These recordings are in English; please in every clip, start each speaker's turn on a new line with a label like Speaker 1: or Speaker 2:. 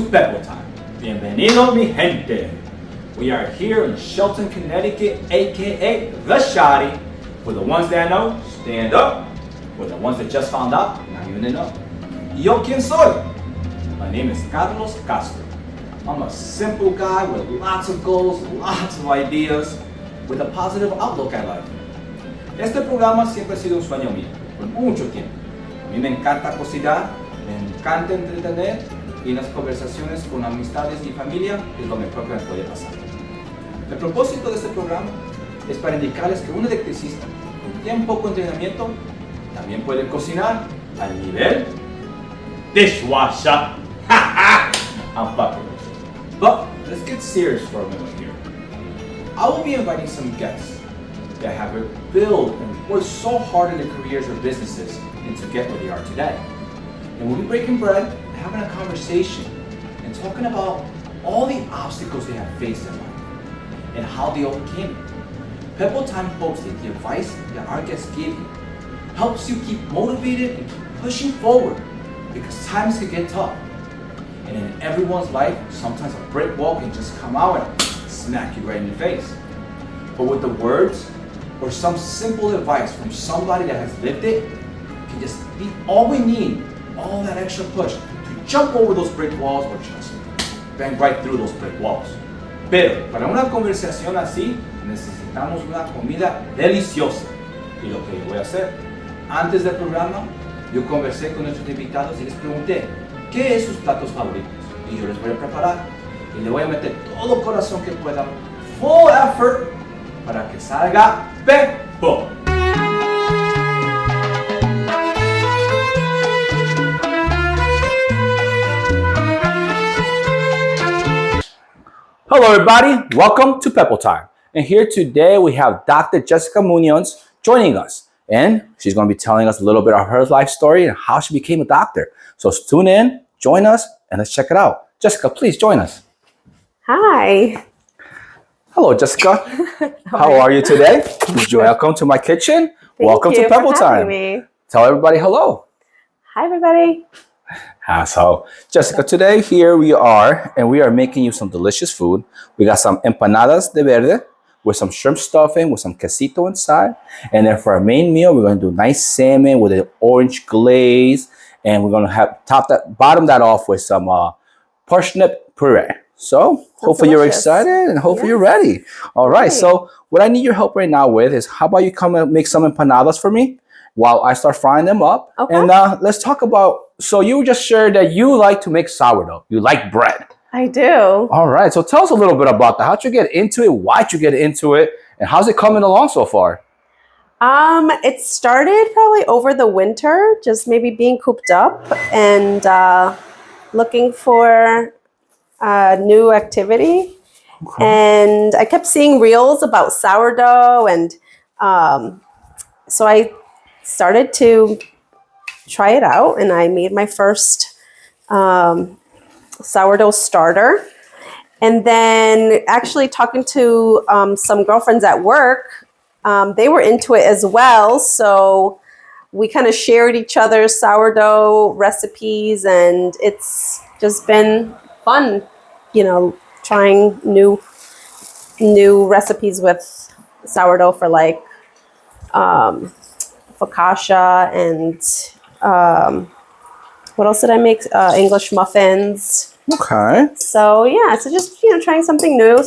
Speaker 1: to PePo-time. Bienvenido mi gente. We are here in Shelton, Connecticut, aka The Shotty. For the ones that know, stand up. For the ones that just found out, now you're in the know. Yo, ¿quién soy? My name is Carlos Castro. I'm a simple guy with lots of goals, lots of ideas, with a positive outlook at life. Este programa siempre ha sido un sueño mío, por mucho tiempo. A mí me encanta cocinar, me encanta entretener y las conversaciones con amistades y familia es lo mejor que me puede pasar. El propósito de este programa es para indicarles que un electricista con bien poco entrenamiento también puede cocinar al nivel dishwasher. I'm fucking with you. But let's get serious for a minute here. I will be inviting some guests that have built and worked so hard in their careers or businesses and to get where they are today. And we'll be breaking bread, having a conversation, and talking about all the obstacles they have faced in life and how they overcame it. PePo-time hopes that the advice that our guests give you helps you keep motivated and keep pushing forward because times can get tough. And in everyone's life, sometimes a brick wall can just come out and smack you right in the face. But with the words or some simple advice from somebody that has lived it, can just be all we need, all that extra push to jump over those brick walls or just bang right through those brick walls. Pero para una conversación así, necesitamos una comida deliciosa. Y lo que yo voy a hacer, antes del programa, yo conversé con nuestros invitados y les pregunté, ¿qué es sus platos favoritos? Y yo les voy a preparar y le voy a meter todo corazón que pueda, full effort, para que salga Pepo. Hello everybody, welcome to PePo-time. And here today we have Dr. Jessica Munoz joining us. And she's going to be telling us a little bit of her life story and how she became a doctor. So tune in, join us, and let's check it out. Jessica, please join us.
Speaker 2: Hi.
Speaker 1: Hello, Jessica. How are you today? Welcome to my kitchen. Welcome to PePo-time. Tell everybody hello.
Speaker 2: Hi, everybody.
Speaker 1: So, Jessica, today here we are, and we are making you some delicious food. We got some empanadas de verde with some shrimp stuffing, with some quesito inside. And then for our main meal, we're going to do nice salmon with an orange glaze. And we're going to have bottom that off with some parsnip puree. So hopefully you're excited and hopefully you're ready. All right. So what I need your help right now with is how about you come and make some empanadas for me while I start frying them up. Okay. And let's talk about, so you just shared that you like to make sourdough. You like bread.
Speaker 2: I do.
Speaker 1: All right. So tell us a little bit about that. How'd you get into it? Why'd you get into it? And how's it coming along so far?
Speaker 2: It started probably over the winter, just maybe being cooped up and looking for new activity. Okay. And I kept seeing reels about sourdough. And so I started to try it out. And I made my first sourdough starter. And then actually talking to some girlfriends at work, they were into it as well. So we kind of shared each other's sourdough recipes, and it's just been fun, you know, trying new recipes with sourdough for like focaccia and what else did I make? English muffins.
Speaker 1: Okay.
Speaker 2: So yeah, so just, you know, trying something new.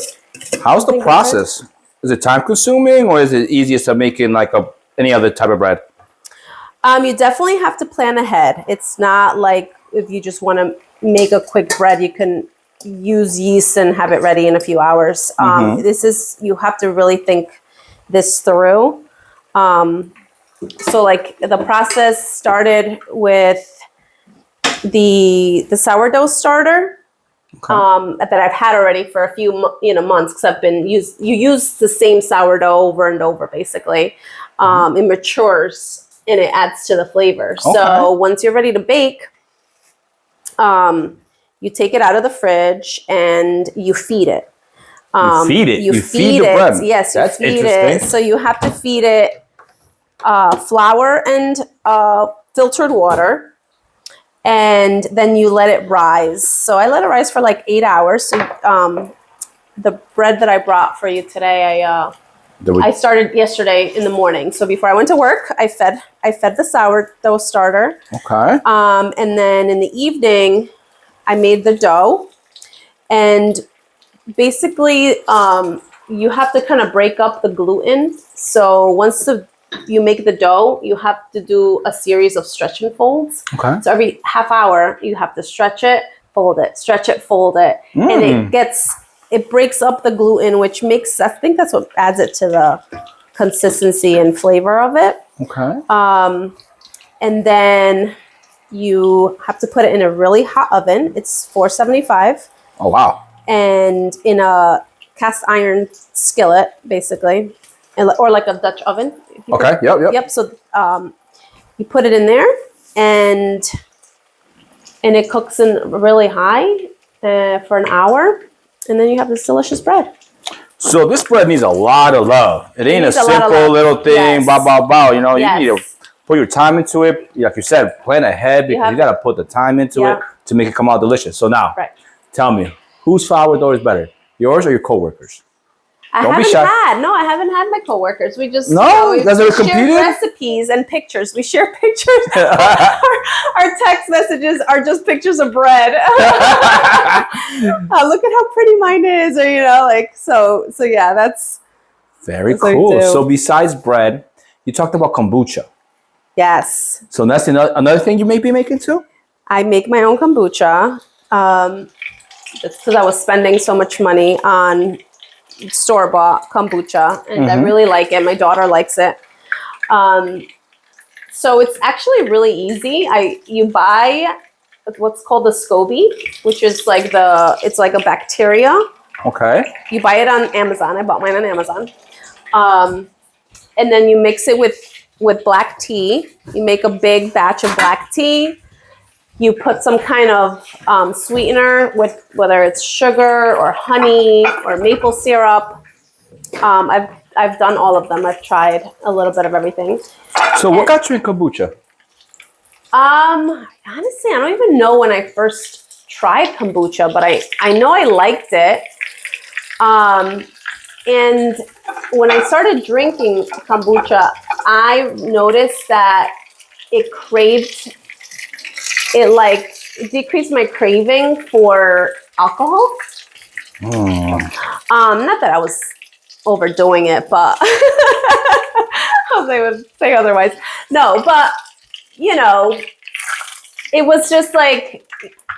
Speaker 1: How's the process? Different. Is it time consuming or is it easiest to make in like any other type of bread?
Speaker 2: You definitely have to plan ahead. It's not like if you just want to make a quick bread, you can use yeast and have it ready in a few hours. You have to really think this through. So like the process started with the sourdough starter. Okay. That I've had already for a few months because you use the same sourdough over and over basically. It matures and it adds to the flavor. Okay. So once you're ready to bake, you take it out of the fridge and you feed it.
Speaker 1: You feed it?
Speaker 2: You feed
Speaker 1: the
Speaker 2: it.
Speaker 1: bread?
Speaker 2: Yes,
Speaker 1: That's
Speaker 2: you feed it. So you have to feed it flour and filtered water. and then you let it rise. So I let it rise for like 8 hours. So the bread that I brought for you today, I started yesterday in the morning. So before I went to work, I fed the sourdough starter.
Speaker 3: Okay.
Speaker 2: And then in the evening, I made the dough. And basically, you have to kind of break up the gluten. So once you make the dough, you have to do a series of stretch and folds.
Speaker 3: Okay.
Speaker 2: So every half hour, you have to stretch it, fold it, stretch it, fold it. And it breaks up the gluten, which makes, I think that's what adds it to the consistency and flavor of it.
Speaker 3: Okay.
Speaker 2: And then you have to put it in a really hot oven. It's 475.
Speaker 3: Oh, wow.
Speaker 2: And in a cast iron skillet, basically, or like a Dutch oven.
Speaker 3: Okay. Yep.
Speaker 2: So you put it in there, and it cooks in really high for an hour, and then you have this delicious bread.
Speaker 3: So this bread needs a lot of love. It ain't a simple little thing, bow. You know, you need to put your time into it. Like you said, plan ahead because you got to put the time into it to make it come out delicious. So now, tell me, whose sourdough is better, yours or your coworkers?
Speaker 2: I haven't had my coworkers. We just
Speaker 3: share
Speaker 2: recipes and pictures. We share pictures. Our text messages are just pictures of bread. Look at how pretty mine is, or so yeah, that's
Speaker 3: very cool. So besides bread, you talked about kombucha.
Speaker 2: Yes.
Speaker 3: So that's another thing you may be making too?
Speaker 2: I make my own kombucha. It's because I was spending so much money on store-bought kombucha, and I really like it. My daughter likes it. So it's actually really easy. You buy what's called the SCOBY, which is it's like a bacteria.
Speaker 3: Okay.
Speaker 2: You buy it on Amazon. I bought mine on Amazon. And then you mix it with black tea. You make a big batch of black tea. You put some kind of sweetener, with whether it's sugar or honey or maple syrup. I've done all of them. I've tried a little bit of everything.
Speaker 3: So what got you in kombucha?
Speaker 2: Honestly, I don't even know when I first tried kombucha, but I know I liked it. And when I started drinking kombucha, I noticed that it decreased my craving for alcohol. Not that I was overdoing it, but they would say otherwise. No, but it was just like,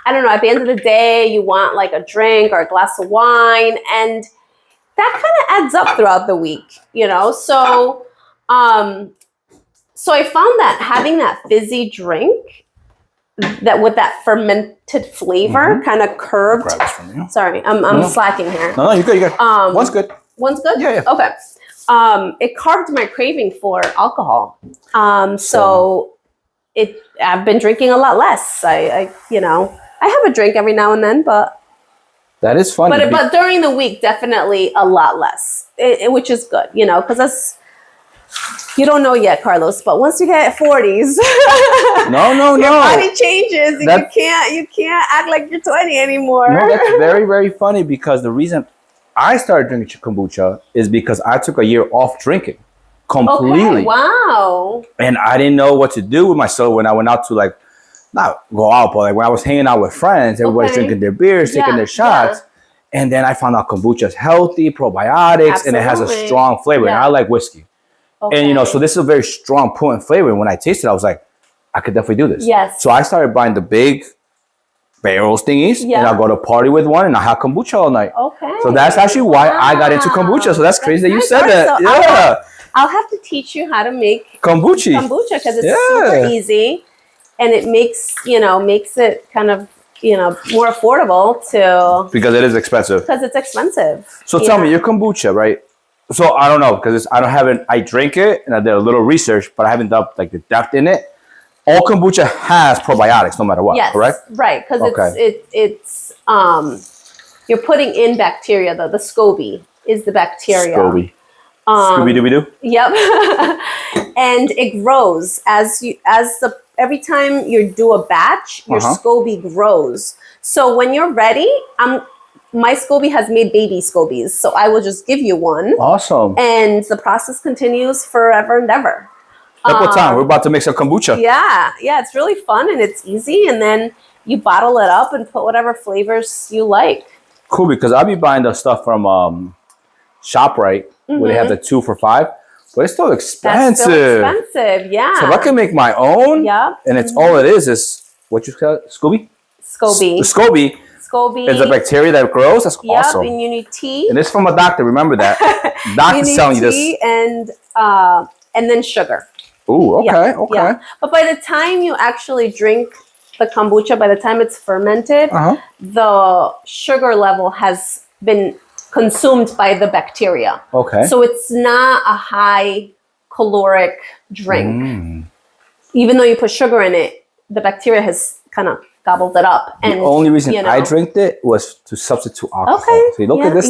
Speaker 2: I don't know, at the end of the day, you want like a drink or a glass of wine, and that kind of adds up throughout the week, So I found that having that fizzy drink that with that fermented flavor kind of curbed.
Speaker 3: Grab this from you.
Speaker 2: Sorry, I'm slacking here.
Speaker 3: No, you're good. One's good.
Speaker 2: One's good?
Speaker 3: Yeah.
Speaker 2: Okay. It curbed my craving for alcohol. So I've been drinking a lot less. I have a drink every now and then, but
Speaker 3: that is funny.
Speaker 2: But during the week, definitely a lot less, which is good, because that's. You don't know yet, Carlos, but once you get 40s,
Speaker 3: no,
Speaker 2: your body changes. And you can't act like you're 20 anymore.
Speaker 3: No, that's very, very funny, because the reason I started drinking kombucha is because I took a year off drinking completely.
Speaker 2: Okay, wow.
Speaker 3: And I didn't know what to do with myself when I went out to not go out, but when I was hanging out with friends, everybody's drinking their beers, taking their shots. Yeah. And then I found out kombucha is healthy, probiotics, and it has a strong flavor. And I like whiskey. Okay. And, so this is a very strong, potent flavor. And when I tasted it, I was like, I could definitely do this.
Speaker 2: Yes.
Speaker 3: So I started buying the big barrels thingies, and I'll go to a party with one, and I'll have kombucha all night. Okay. So that's actually why I got into kombucha. So that's crazy that you said that.
Speaker 2: So I'll have to teach you how to make
Speaker 3: kombucha,
Speaker 2: because it's super easy, and it makes it kind of more affordable because
Speaker 3: it is expensive.
Speaker 2: Because it's expensive.
Speaker 3: So tell me, your kombucha, right? So I don't know, because I drink it and I did a little research, but I haven't done the depth in it. All kombucha has probiotics no matter what, correct?
Speaker 2: Right, because it's you're putting in bacteria. The SCOBY is the bacteria.
Speaker 3: SCOBY. Scooby-Dooby-Doo?
Speaker 2: Yep. And it grows every time you do a batch, your SCOBY grows. So when you're ready, my SCOBY has made baby SCOBYs, so I will just give you one.
Speaker 3: Awesome.
Speaker 2: And the process continues forever and ever.
Speaker 3: PePo-time. We're about to make some kombucha.
Speaker 2: Yeah, it's really fun and it's easy. And then you bottle it up and put whatever flavors you like.
Speaker 3: Cool, because I'll be buying the stuff from ShopRite where they have the 2 for $5, but it's still expensive.
Speaker 2: That's still expensive, yeah.
Speaker 3: So if I can make my own, and it's all it is what you call it? SCOBY?
Speaker 2: SCOBY.
Speaker 3: SCOBY.
Speaker 2: SCOBY.
Speaker 3: It's a bacteria that grows. That's awesome.
Speaker 2: And you need tea.
Speaker 3: And it's from a doctor. Remember that. Doctor's telling you this.
Speaker 2: Tea and then sugar.
Speaker 3: Ooh, okay, okay.
Speaker 2: Yeah. But by the time you actually drink the kombucha, by the time it's fermented, the sugar level has been consumed by the bacteria.
Speaker 3: Okay.
Speaker 2: So it's not a high caloric drink. Even though you put sugar in it, the bacteria has kind of gobbled it up. And
Speaker 3: the only reason I drank it was to substitute alcohol.
Speaker 2: Okay.
Speaker 3: So you look at this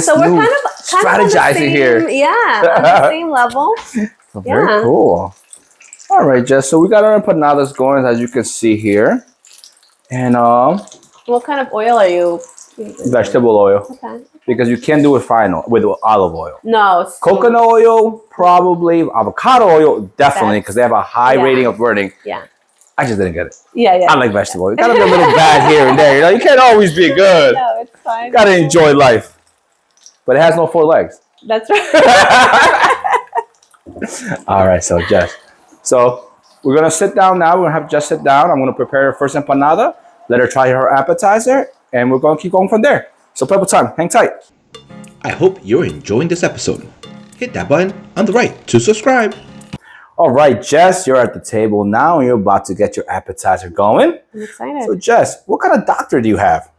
Speaker 2: so we're
Speaker 3: new
Speaker 2: kind of
Speaker 3: strategizing here.
Speaker 2: Yeah, on the same level.
Speaker 3: So very cool. All right, Jess. So we got our empanadas going, as you can see here. And
Speaker 2: what kind of oil are you using?
Speaker 3: Vegetable oil.
Speaker 2: Okay.
Speaker 3: Because you can't do it with olive oil.
Speaker 2: No.
Speaker 3: Coconut oil, probably. Avocado oil, definitely, because they have a high rating of burning.
Speaker 2: Yeah.
Speaker 3: I just didn't get it.
Speaker 2: Yeah.
Speaker 3: I like vegetable oil. You gotta be a little bad here and there. You can't always be good.
Speaker 2: No, it's fine.
Speaker 3: You gotta enjoy life. But it has no 4 legs.
Speaker 2: That's right.
Speaker 3: All right, so Jess. So we're gonna sit down now. We're gonna have Jess sit down. I'm gonna prepare her first empanada. Let her try her appetizer, and we're gonna keep going from there. So PePo-time, hang tight.
Speaker 4: I hope you're enjoying this episode. Hit that button on the right to subscribe.
Speaker 3: All right, Jess, you're at the table now, and you're about to get your appetizer going.
Speaker 2: I'm excited.
Speaker 3: So Jess, what kind of doctorate do you have?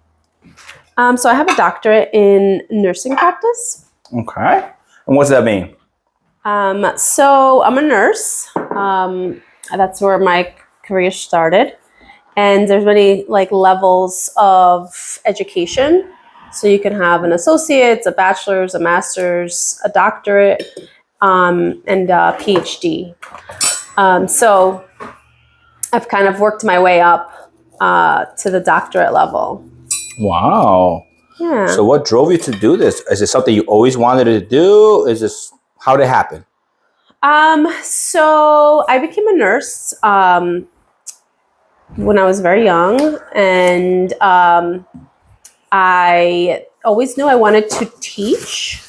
Speaker 2: So I have a doctorate in nursing practice.
Speaker 3: Okay. And what does that mean?
Speaker 2: So I'm a nurse. That's where my career started. And there's many levels of education. So you can have an associate's, a bachelor's, a master's, a doctorate, and a PhD. So I've kind of worked my way up to the doctorate level.
Speaker 3: Wow.
Speaker 2: Yeah.
Speaker 3: So what drove you to do this? Is it something you always wanted to do? Is this how did it happen?
Speaker 2: So I became a nurse when I was very young, and I always knew I wanted to teach.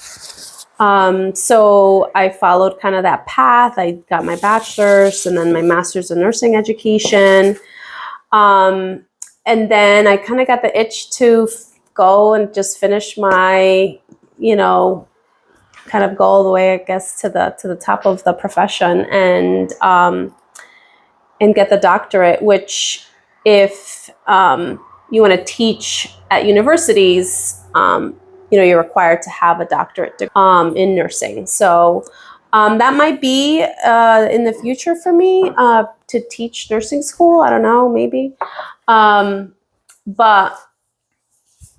Speaker 2: So I followed kind of that path. I got my bachelor's and then my master's in nursing education. And then I kind of got the itch to go and just finish my, kind of go all the way, I guess, to the top of the profession and get the doctorate, which if you want to teach at universities, you're required to have a doctorate degree in nursing. So that might be in the future for me to teach nursing school. I don't know, maybe. But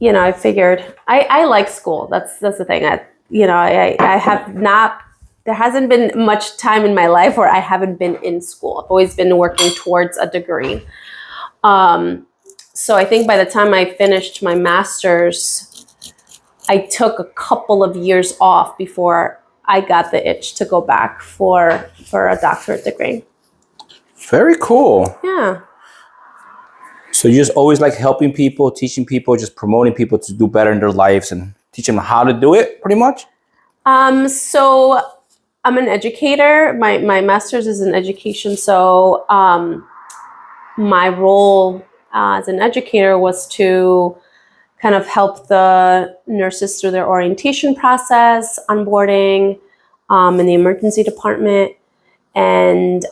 Speaker 2: I figured I like school. That's the thing. I have not. There hasn't been much time in my life where I haven't been in school. I've always been working towards a degree. So I think by the time I finished my master's, I took a couple of years off before I got the itch to go back for a doctorate degree.
Speaker 3: Very cool.
Speaker 2: Yeah.
Speaker 3: So you just always like helping people, teaching people, just promoting people to do better in their lives and teaching them how to do it, pretty much?
Speaker 2: So I'm an educator. My master's is in education. So my role as an educator was to kind of help the nurses through their orientation process, onboarding in the emergency department, and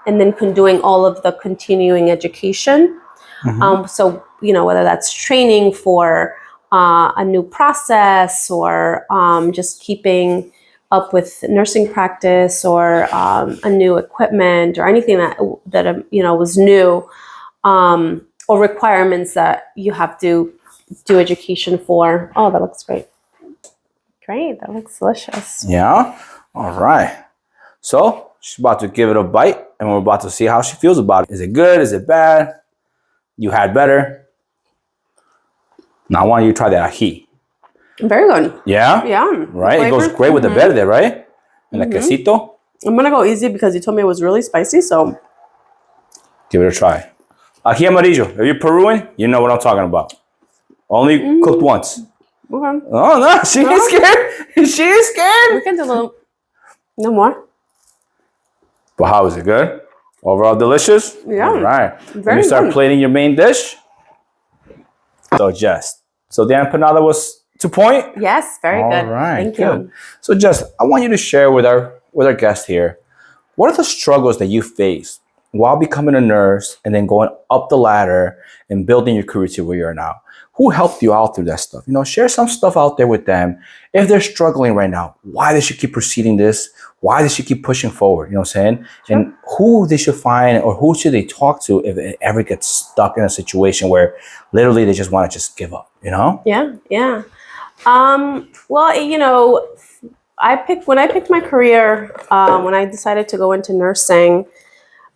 Speaker 2: then doing all of the continuing education. Mm-hmm. So, whether that's training for a new process or just keeping up with nursing practice or a new equipment or anything that was new, or requirements that you have to do education for. Oh, that looks great. Great, that looks delicious.
Speaker 3: Yeah. All right. So She's about to give it a bite, and we're about to see how she feels about it. Is it good? Is it bad? You had better. Now I want you to try the ají.
Speaker 2: Very good.
Speaker 3: Yeah?
Speaker 2: Yeah.
Speaker 3: Right? It goes great with the verde, right? And the quesito.
Speaker 2: I'm going to go easy because you told me it was really spicy, so.
Speaker 3: Give it a try. Ají amarillo. If you're Peruvian, you know what I'm talking about. Only cooked once.
Speaker 2: Okay.
Speaker 3: Oh, no. She is scared. She is scared.
Speaker 2: We can do a little. No more.
Speaker 3: But how is it? Good? Overall delicious?
Speaker 2: Yeah.
Speaker 3: All right. Let
Speaker 2: Very
Speaker 3: me start
Speaker 2: good.
Speaker 3: plating your main dish. So, Jess. So, the empanada was to point?
Speaker 2: Yes, very good.
Speaker 3: All right.
Speaker 2: Thank
Speaker 3: Good.
Speaker 2: you.
Speaker 3: So, Jess, I want you to share with our guest here, what are the struggles that you face while becoming a nurse and then going up the ladder and building your career to where you are now? Who helped you out through that stuff? You know, share some stuff out there with them. If they're struggling right now, why they should keep proceeding this? Why they should keep pushing forward? You know what I'm saying? Sure. And who they should find or who should they talk to if it ever gets stuck in a situation where literally they just want to just give up, you know?
Speaker 2: Yeah, yeah. Well, you know, when I picked my career, when I decided to go into nursing,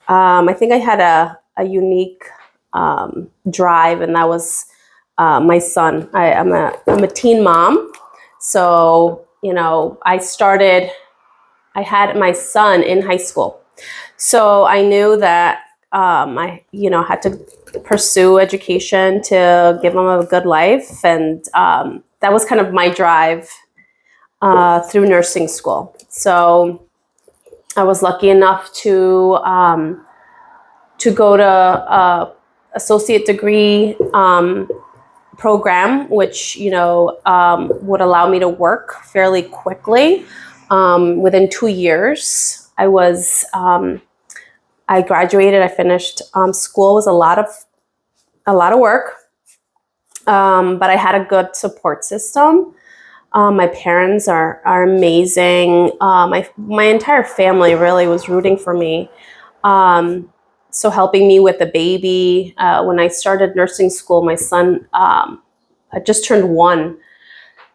Speaker 2: I think I had a unique drive, and that was my son. I'm a teen mom, so you know, I had my son in high school, so I knew that I had to pursue education to give him a good life, and that was kind of my drive through nursing school. So I was lucky enough to go to associate degree program, which would allow me to work fairly quickly. Within 2 years, I graduated. I finished school. It was a lot of work, but I had a good support system. My parents are amazing. My entire family really was rooting for me. So helping me with the baby. When I started nursing school, my son had just turned 1.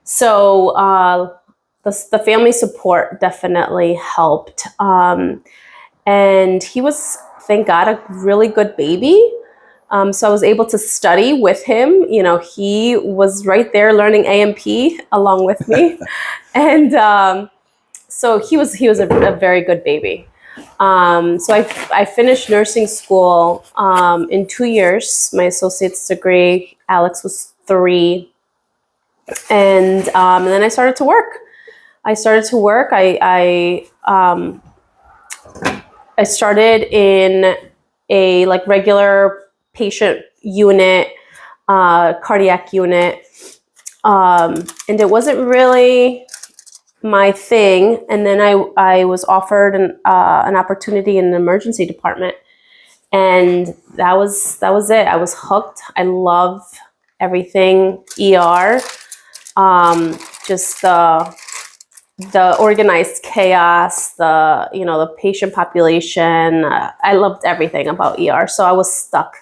Speaker 2: So the family support definitely helped. And he was, thank God, a really good baby. So I was able to study with him. You know, he was right there learning A&P along with me. And so he was a very good baby. So I finished nursing school in 2 years, my associate's degree. Alex was 3. And then I started to work. I started in a regular patient unit, cardiac unit, and it wasn't really my thing. And then I was offered an opportunity in the emergency department, and that was it. I was hooked. I love everything ER, just the organized chaos, the patient population. I loved everything about ER. So I was stuck.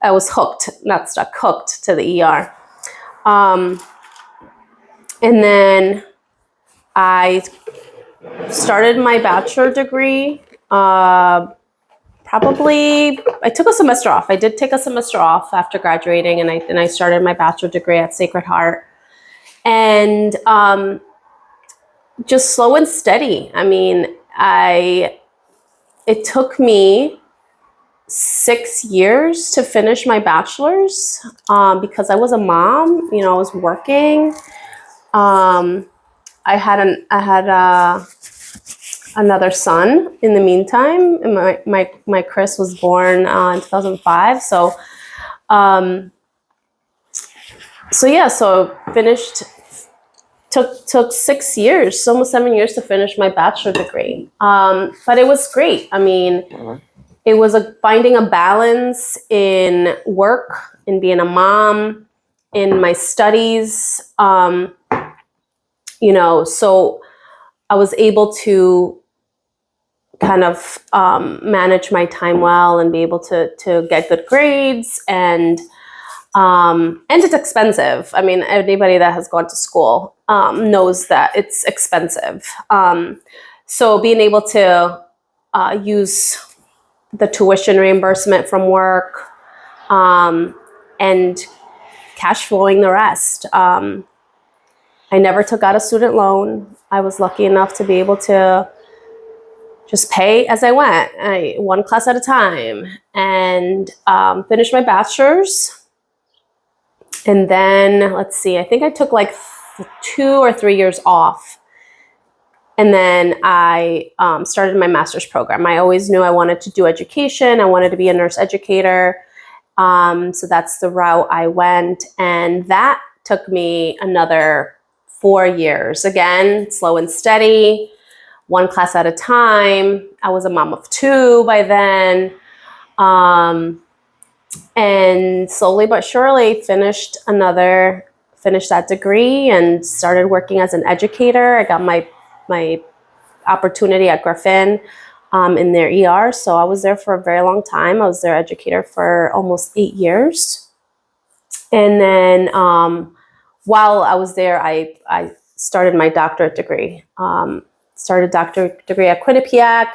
Speaker 2: I was hooked, not stuck, hooked to the ER. And then I started my bachelor degree. I took a semester off. I did take a semester off after graduating, and I started my bachelor degree at Sacred Heart. And just slow and steady. I mean, it took me 6 years to finish my bachelor's because I was a mom. You know, I was working. I had another son in the meantime. And my Chris was born in 2005. So finished. Took 6 years, almost 7 years to finish my bachelor degree. But it was great. I mean, it was finding a balance in work, in being a mom, in my studies. So I was able to kind of manage my time well and be able to get good grades, and it's expensive. I mean, anybody that has gone to school knows that it's expensive. So being able to use the tuition reimbursement from work, and cash flowing the rest. I never took out a student loan. I was lucky enough to be able to just pay as I went, one class at a time, and finished my bachelor's. And then, let's see, I think I took like 2 or 3 years off. And then I started my master's program. I always knew I wanted to do education. I wanted to be a nurse educator. So that's the route I went. And that took me another 4 years. Again, slow and steady, one class at a time. I was a mom of 2 by then. And slowly but surely finished that degree and started working as an educator. I got my opportunity at Griffin in their ER. So I was there for a very long time. I was their educator for almost 8 years. And then while I was there, I started my doctorate degree. Started doctorate degree at Quinnipiac.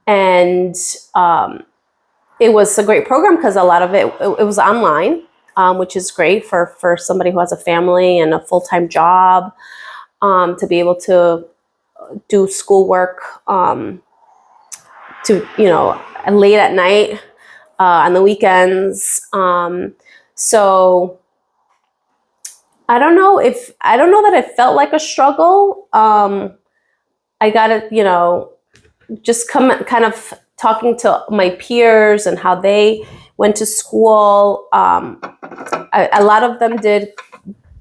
Speaker 2: And it was a great program because a lot of it was online, which is great for somebody who has a family and a full-time job, to be able to do schoolwork late at night, on the weekends. So I don't know that it felt like a struggle. I got to, just kind of talking to my peers and how they went to school. A lot of them did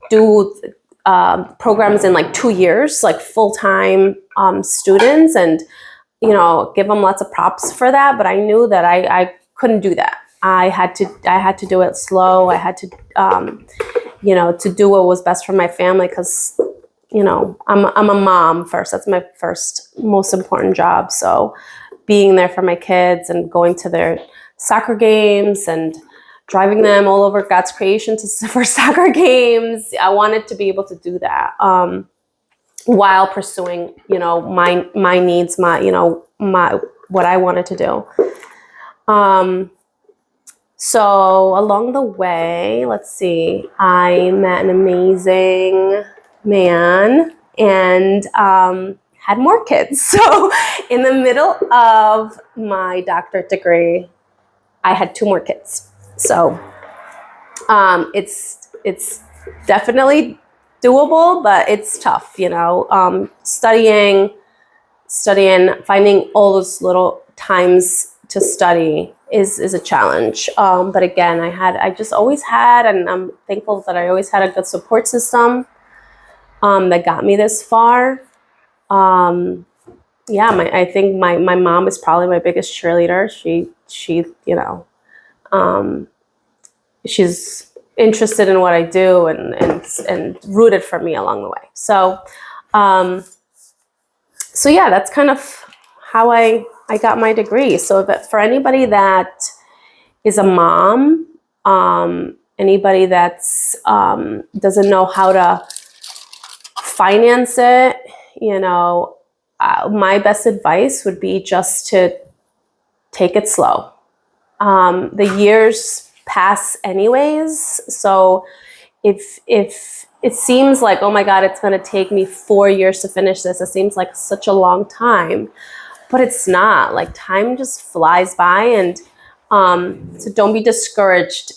Speaker 2: do programs in like 2 years, like full-time students, and give them lots of props for that. But I knew that I couldn't do that. I had to do it slow. I had to to do what was best for my family, because I'm a mom first. That's my first most important job. So being there for my kids and going to their soccer games and driving them all over God's creation for soccer games, I wanted to be able to do that while pursuing, my needs, my what I wanted to do. So along the way, let's see, I met an amazing man and had more kids. So in the middle of my doctorate degree, I had 2 more kids. So it's definitely doable, but it's tough, studying, finding all those little times to study is a challenge. But again, I just always had, and I'm thankful that I always had a good support system that got me this far. I think my mom is probably my biggest cheerleader. She's interested in what I do and rooted for me along the way. So that's kind of how I got my degree. So for anybody that is a mom, anybody that's doesn't know how to finance it, my best advice would be just to take it slow. The years pass anyways. So if it seems like, oh my God, it's going to take me 4 years to finish this, it seems like such a long time, but it's not. Like, time just flies by. And so don't be discouraged,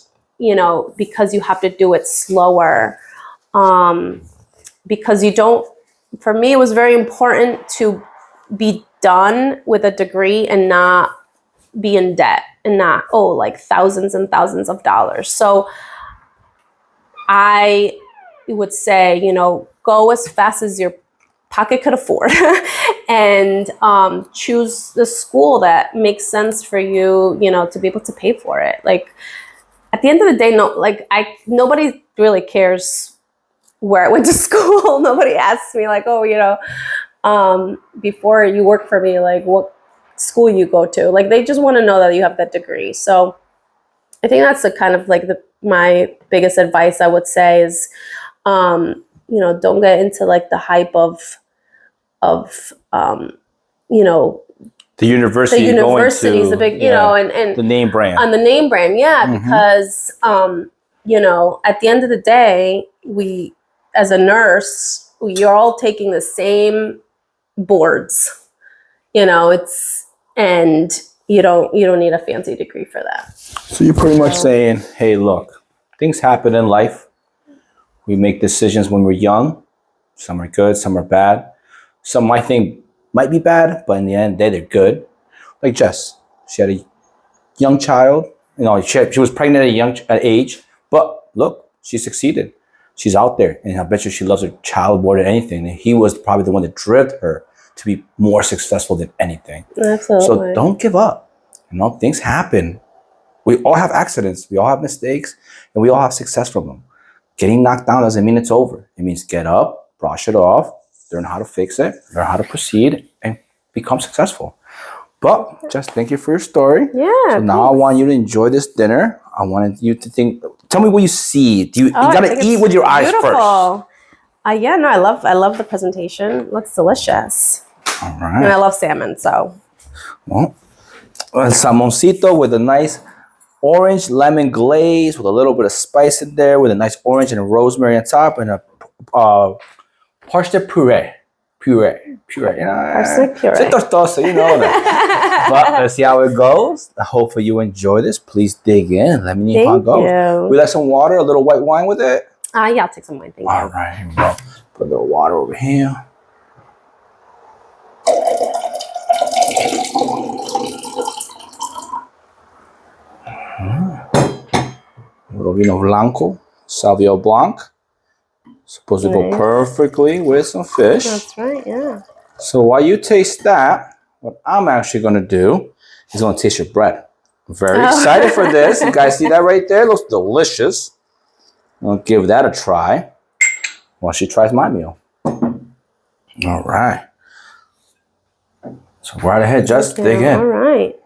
Speaker 2: because you have to do it slower. Because for me, it was very important to be done with a degree and not be in debt and not like thousands and thousands of dollars. So I would say, go as fast as your pocket could afford and choose the school that makes sense for you, to be able to pay for it. Like, at the end of the day, nobody really cares where I went to school. Nobody asks me like, before you work for me, like what school you go to. Like, they just want to know that you have that degree. So I think that's the kind of like my biggest advice I would say is, don't get into like the hype of you know,
Speaker 3: the university
Speaker 2: is a big, you know, and
Speaker 3: the name brand.
Speaker 2: On the name brand, yeah, because you know, at the end of the day, we as a nurse, you're all taking the same boards. You know, and you don't need a fancy degree for that.
Speaker 3: So you're pretty much saying, hey, look, things happen in life. We make decisions when we're young. Some are good, some are bad. Some I think might be bad, but in the end, they're good. Like Jess, she had a young child. You know, she was pregnant at a young age, but look, she succeeded. She's out there, and I bet you she loves her child more than anything. And he was probably the one that drove her to be more successful than anything.
Speaker 2: Absolutely.
Speaker 3: So don't give up. You know, things happen. We all have accidents. We all have mistakes, and we all have success from them. Getting knocked down doesn't mean it's over. It means get up, brush it off, learn how to fix it, learn how to proceed, and become successful. But just thank you for your story.
Speaker 2: Yeah.
Speaker 3: So now I want you to enjoy this dinner. I wanted you to think. Tell me what you see. You gotta eat with your eyes first.
Speaker 2: Yeah, no, I love the presentation. Looks delicious.
Speaker 3: All right.
Speaker 2: And I love salmon, so.
Speaker 3: Well, a salmoncito with a nice orange lemon glaze with a little bit of spice in there, with a nice orange and a rosemary on top, and a parsnip puree. Puree. You know,
Speaker 2: Parsnip puree.
Speaker 3: It's tostoso, you know that. But let's see how it goes. Hopefully you enjoy this. Please dig in. Let me know how it goes.
Speaker 2: You.
Speaker 3: We like some water, a little white wine with it.
Speaker 2: Yeah, I'll take some wine. Thank you.
Speaker 3: All right, here we go. Put a little water over here. A little vino blanco, Sauvignon Blanc. Supposed to go perfectly with some fish.
Speaker 2: That's right, yeah.
Speaker 3: So while you taste that, what I'm actually going to do is going to taste your bread. I'm very excited for this. You guys see that right there? It looks delicious. I'll give that a try while she tries my meal. All right. So right ahead, just dig in.
Speaker 2: All right.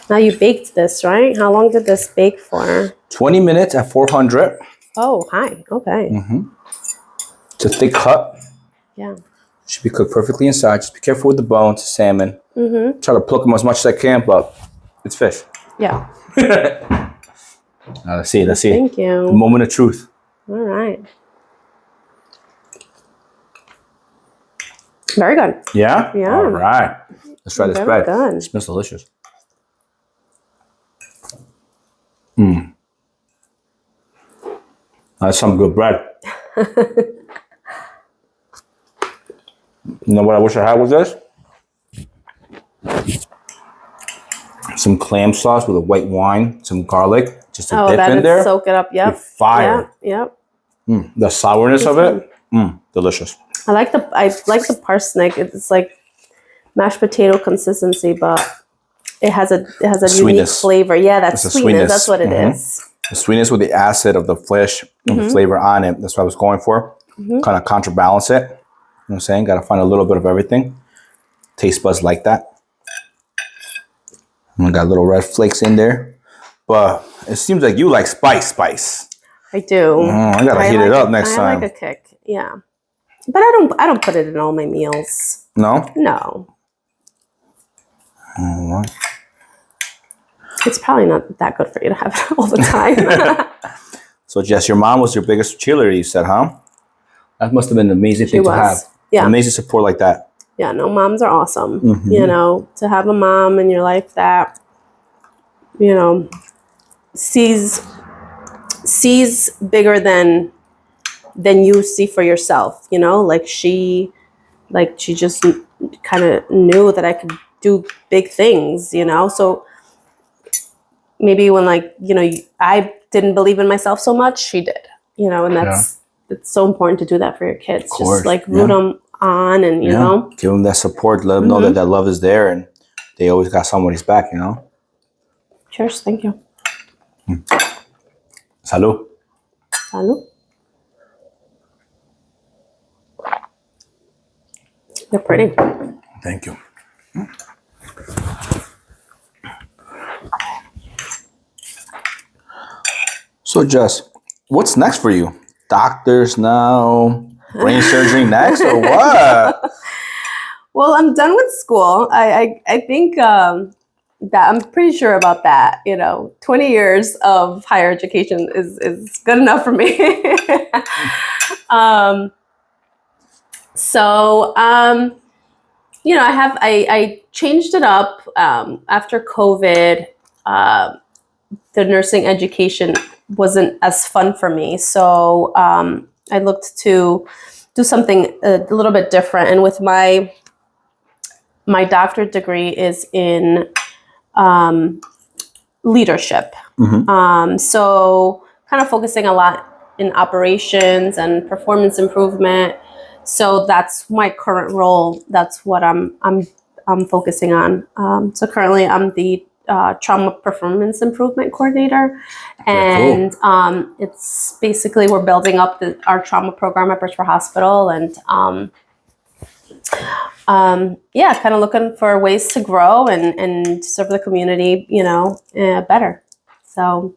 Speaker 2: Now you baked this, right? How long did this bake for?
Speaker 3: 20 minutes at 400.
Speaker 2: Oh, hi. Okay.
Speaker 3: It's a thick cut.
Speaker 2: Yeah.
Speaker 3: Should be cooked perfectly inside. Just be careful with the bones, salmon. Try to pluck them as much as I can, but it's fish.
Speaker 2: Yeah.
Speaker 3: Let's see.
Speaker 2: Thank you.
Speaker 3: The moment of truth.
Speaker 2: All right. Very good.
Speaker 3: Yeah?
Speaker 2: Yeah.
Speaker 3: All right. Let's try this
Speaker 2: Very
Speaker 3: bread.
Speaker 2: good.
Speaker 3: It smells delicious. That's some good bread. You know what I wish I had with this? Some clam sauce with a white wine, some garlic, just to dip in there.
Speaker 2: Soak it up. Yep.
Speaker 3: Fire.
Speaker 2: Yep.
Speaker 3: The sourness of it, delicious.
Speaker 2: I like the parsnip. It's like mashed potato consistency, but it has a unique flavor. Yeah, that's sweetness. That's what it is.
Speaker 3: The sweetness with the acid of the fish and the flavor on it. That's what I was going for. Kind of counterbalance it. You know what I'm saying? Got to find a little bit of everything. Taste buds like that. And I got little red flakes in there. But it seems like you like spice.
Speaker 2: I do.
Speaker 3: I got to heat it up next time.
Speaker 2: I like a kick. Yeah. But I don't put it in all my meals.
Speaker 3: No?
Speaker 2: No.
Speaker 3: All right.
Speaker 2: It's probably not that good for you to have it all the time.
Speaker 3: So, Jess, your mom was your biggest cheerleader, you said, huh? That must have been an amazing thing to have.
Speaker 2: Yeah.
Speaker 3: Amazing support like that.
Speaker 2: Yeah, no, moms are awesome. You know, to have a mom in your life that, you know, sees bigger than you see for yourself, you know? Like she just kind of knew that I could do big things, you know? So maybe when, like, you know, I didn't believe in myself so much, she did, you know, and it's so important to do that for your kids. Of course, just like root them on and, you know.
Speaker 3: Give them that support. Let them know that love is there and they always got somebody's back, you know.
Speaker 2: Cheers. Thank you.
Speaker 3: Salud.
Speaker 2: Salud. They're pretty.
Speaker 3: Thank you. So So, Jess, what's next for you? Doctors now? Brain surgery next, or what?
Speaker 2: Well, I'm done with school. I think that I'm pretty sure about that. 20 years of higher education is good enough for me. I changed it up after COVID. The nursing education wasn't as fun for me, so I looked to do something a little bit different. And with my doctorate degree is in leadership. So kind of focusing a lot in operations and performance improvement. So that's my current role. That's what I'm focusing on. So currently I'm the trauma performance improvement coordinator, and it's basically we're building up our trauma program at Birchwood Hospital, and kind of looking for ways to grow and serve the community, better. So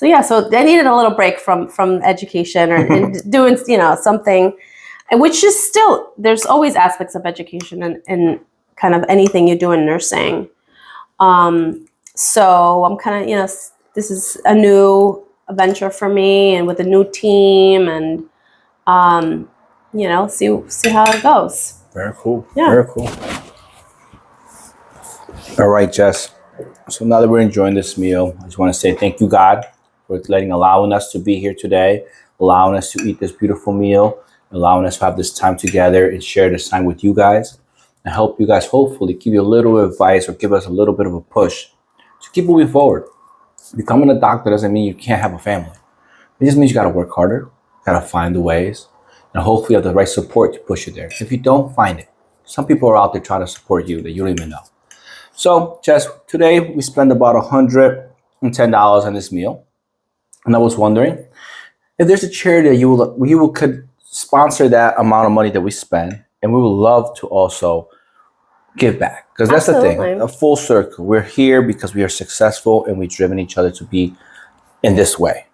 Speaker 2: I needed a little break from education and doing, something, which is still, there's always aspects of education and kind of anything you do in nursing. So I'm kind of, this is a new venture for me and with a new team and, see how it goes.
Speaker 3: Very cool.
Speaker 2: Yeah.
Speaker 3: Very cool. All right, Jess. So now that we're enjoying this meal, I just want to say thank you, God, for allowing us to be here today, allowing us to eat this beautiful meal, allowing us to have this time together and share this time with you guys. And help you guys hopefully give you a little advice or give us a little bit of a push to keep moving forward. Becoming a doctor doesn't mean you can't have a family. It just means you got to work harder, got to find the ways, and hopefully you have the right support to push you there. If you don't find it, some people are out there trying to support you that you don't even know. So, Jess, today we spent about $110 on this meal. And I was wondering if there's a charity that you could sponsor that amount of money that we spend, and we would love to also give back, because that's
Speaker 2: Absolutely.
Speaker 3: the thing, a full circle. We're here because we are successful and we've driven each other to be in this way.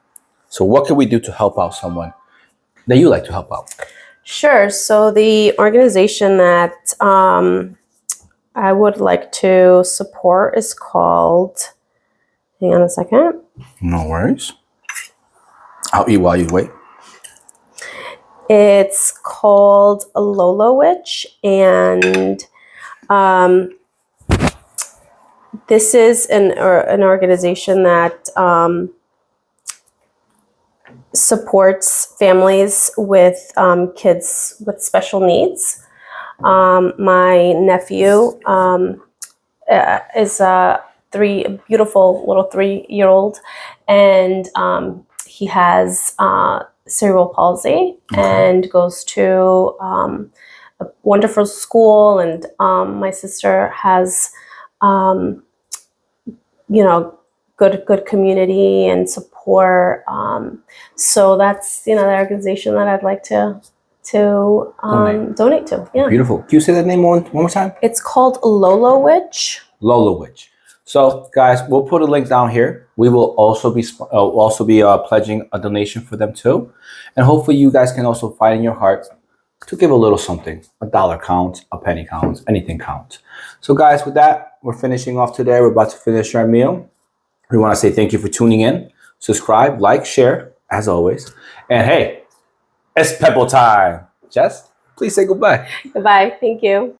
Speaker 3: So what can we do to help out someone that you like to help out?
Speaker 2: Sure. So the organization that I would like to support is called, hang on a second.
Speaker 3: No worries. I'll eat while you wait.
Speaker 2: It's called Lolowitch, and this is an organization that supports families with kids with special needs. My nephew is a beautiful little 3-year-old, and he has cerebral palsy and goes to a wonderful school, and my sister has good community and support, so that's the organization that I'd like to donate to. Yeah.
Speaker 3: Beautiful. Can you say that name one more time?
Speaker 2: It's called Lolowitch.
Speaker 3: Lolowitch. So, guys, we'll put a link down here. We will also be pledging a donation for them too, and hopefully, you guys can also find in your heart to give a little something. $1 counts, a penny counts, anything counts. So, guys, with that, we're finishing off today. We're about to finish our meal. We want to say thank you for tuning in. Subscribe, like, share, as always. And hey, it's PePo-time. Jess, please say goodbye.
Speaker 2: Goodbye. Thank you.